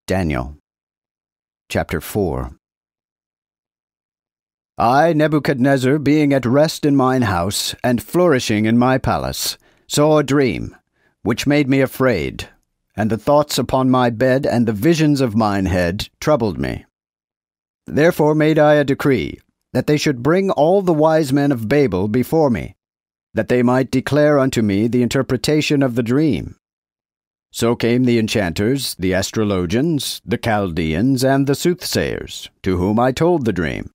Daniel, chapter 4. I, Nebuchadnezzar, being at rest in mine house, and flourishing in my palace, saw a dream, which made me afraid, and the thoughts upon my bed and the visions of mine head troubled me. Therefore made I a decree, that they should bring all the wise men of Babel before me, that they might declare unto me the interpretation of the dream. So came the enchanters, the astrologians, the Chaldeans, and the soothsayers, to whom I told the dream.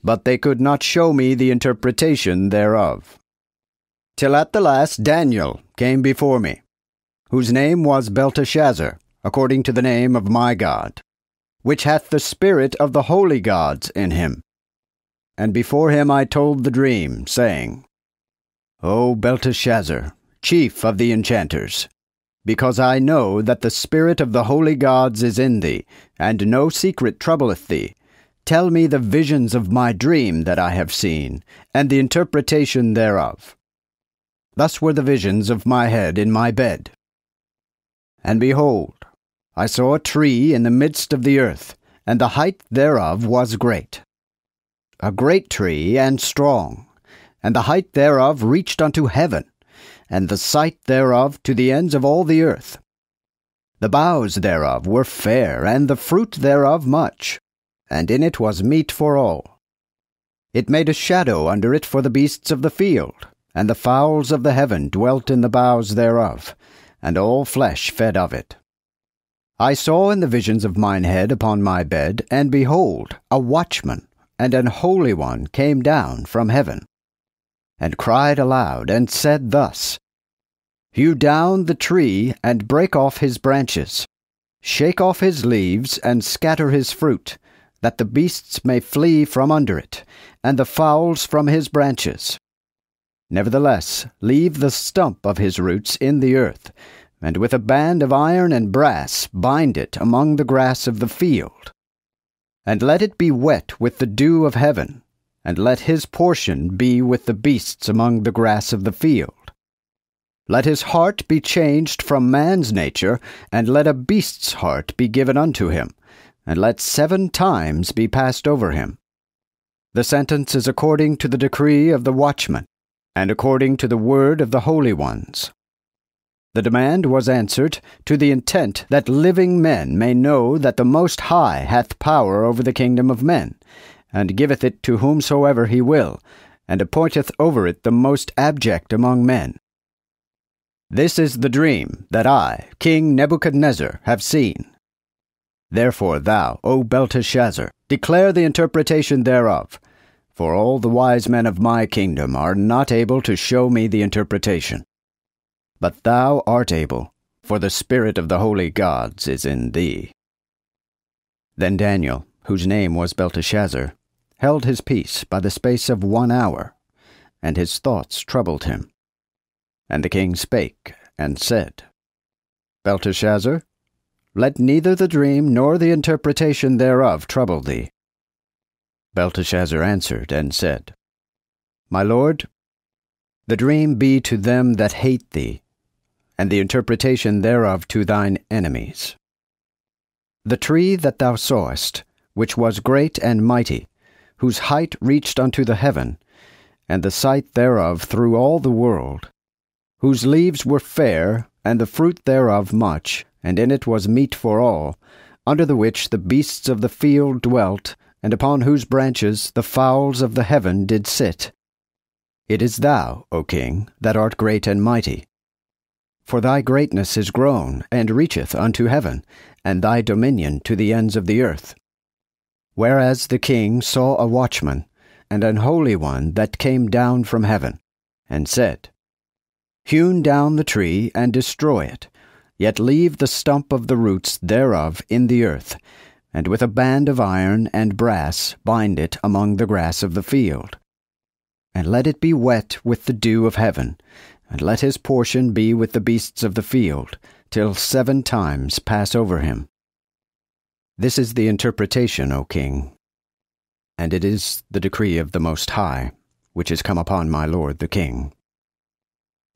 But they could not show me the interpretation thereof. Till at the last Daniel came before me, whose name was Belteshazzar, according to the name of my God, which hath the spirit of the holy gods in him. And before him I told the dream, saying, O Belteshazzar, chief of the enchanters, because I know that the spirit of the holy gods is in thee, and no secret troubleth thee, tell me the visions of my dream that I have seen, and the interpretation thereof. Thus were the visions of my head in my bed. And behold, I saw a tree in the midst of the earth, and the height thereof was great. A great tree and strong, and the height thereof reached unto heaven, and the sight thereof to the ends of all the earth. The boughs thereof were fair, and the fruit thereof much, and in it was meat for all. It made a shadow under it for the beasts of the field, and the fowls of the heaven dwelt in the boughs thereof, and all flesh fed of it. I saw in the visions of mine head upon my bed, and behold, a watchman, and an holy one came down from heaven, and cried aloud, and said thus, Hew down the tree, and break off his branches, shake off his leaves, and scatter his fruit, that the beasts may flee from under it, and the fowls from his branches. Nevertheless, leave the stump of his roots in the earth, and with a band of iron and brass bind it among the grass of the field. And let it be wet with the dew of heaven, and let his portion be with the beasts among the grass of the field. Let his heart be changed from man's nature, and let a beast's heart be given unto him, and let 7 times be passed over him. The sentence is according to the decree of the watchman, and according to the word of the holy ones. The demand was answered to the intent that living men may know that the Most High hath power over the kingdom of men, and giveth it to whomsoever he will, and appointeth over it the most abject among men. This is the dream that I, King Nebuchadnezzar, have seen. Therefore thou, O Belteshazzar, declare the interpretation thereof, for all the wise men of my kingdom are not able to show me the interpretation. But thou art able, for the spirit of the holy gods is in thee. Then Daniel, whose name was Belteshazzar, held his peace by the space of 1 hour, and his thoughts troubled him. And the king spake, and said, Belteshazzar, let neither the dream nor the interpretation thereof trouble thee. Belteshazzar answered and said, My lord, the dream be to them that hate thee, and the interpretation thereof to thine enemies. The tree that thou sawest, which was great and mighty, whose height reached unto the heaven, and the sight thereof through all the world, whose leaves were fair, and the fruit thereof much, and in it was meat for all, under the which the beasts of the field dwelt, and upon whose branches the fowls of the heaven did sit. It is thou, O king, that art great and mighty. For thy greatness is grown, and reacheth unto heaven, and thy dominion to the ends of the earth. Whereas the king saw a watchman, and an holy one that came down from heaven, and said, Hew down the tree, and destroy it, yet leave the stump of the roots thereof in the earth, and with a band of iron and brass bind it among the grass of the field. And let it be wet with the dew of heaven, and let his portion be with the beasts of the field, till 7 times pass over him. This is the interpretation, O king, and it is the decree of the Most High, which is come upon my lord the king,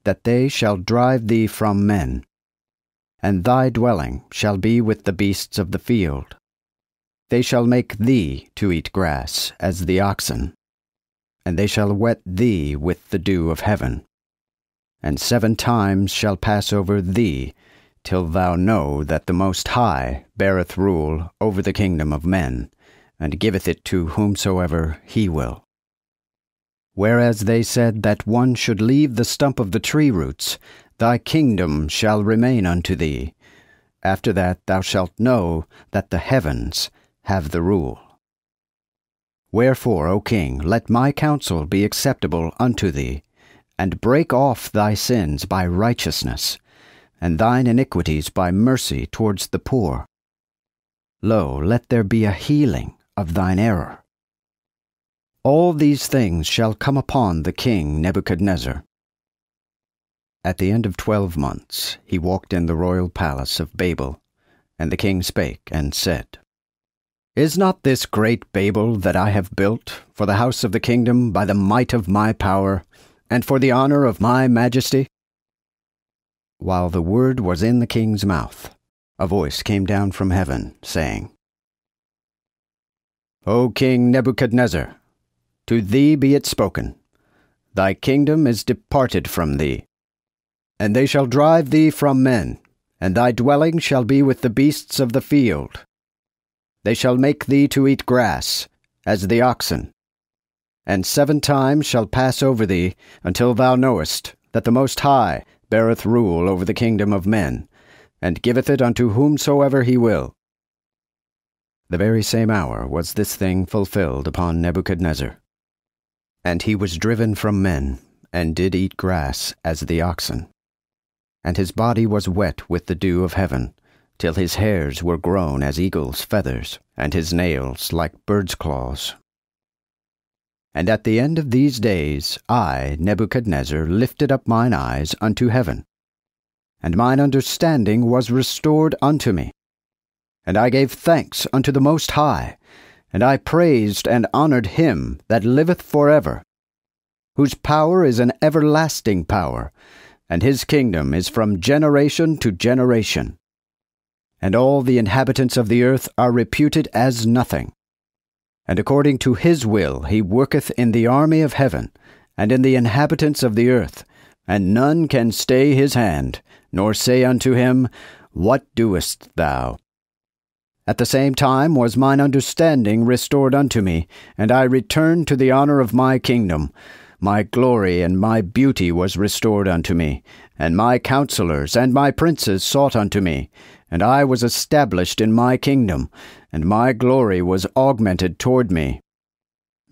that they shall drive thee from men, and thy dwelling shall be with the beasts of the field. They shall make thee to eat grass as the oxen, and they shall wet thee with the dew of heaven. And 7 times shall pass over thee, till thou know that the Most High beareth rule over the kingdom of men, and giveth it to whomsoever he will. Whereas they said that one should leave the stump of the tree roots, thy kingdom shall remain unto thee. After that thou shalt know that the heavens have the rule. Wherefore, O king, let my counsel be acceptable unto thee, and break off thy sins by righteousness, and thine iniquities by mercy towards the poor. Lo, let there be a healing of thine error. All these things shall come upon the king Nebuchadnezzar. At the end of 12 months he walked in the royal palace of Babel, and the king spake and said, Is not this great Babel that I have built for the house of the kingdom by the might of my power, and for the honor of my majesty? While the word was in the king's mouth, a voice came down from heaven, saying, O King Nebuchadnezzar, to thee be it spoken, thy kingdom is departed from thee, and they shall drive thee from men, and thy dwelling shall be with the beasts of the field. They shall make thee to eat grass, as the oxen. And 7 times shall pass over thee, until thou knowest that the Most High beareth rule over the kingdom of men, and giveth it unto whomsoever he will. The very same hour was this thing fulfilled upon Nebuchadnezzar. And he was driven from men, and did eat grass as the oxen. And his body was wet with the dew of heaven, till his hairs were grown as eagle's feathers, and his nails like birds' claws. And at the end of these days I, Nebuchadnezzar, lifted up mine eyes unto heaven, and mine understanding was restored unto me. And I gave thanks unto the Most High, and I praised and honored him that liveth forever, whose power is an everlasting power, and his kingdom is from generation to generation. And all the inhabitants of the earth are reputed as nothing. And according to his will he worketh in the army of heaven, and in the inhabitants of the earth, and none can stay his hand, nor say unto him, What doest thou? At the same time was mine understanding restored unto me, and I returned to the honor of my kingdom. My glory and my beauty was restored unto me, and my counselors and my princes sought unto me, and I was established in my kingdom, and my glory was augmented toward me.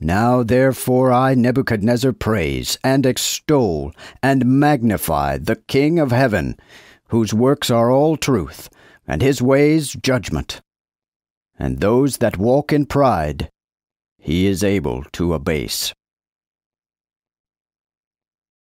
Now therefore I, Nebuchadnezzar, praise, and extol, and magnify the King of heaven, whose works are all truth, and his ways judgment. And those that walk in pride he is able to abase.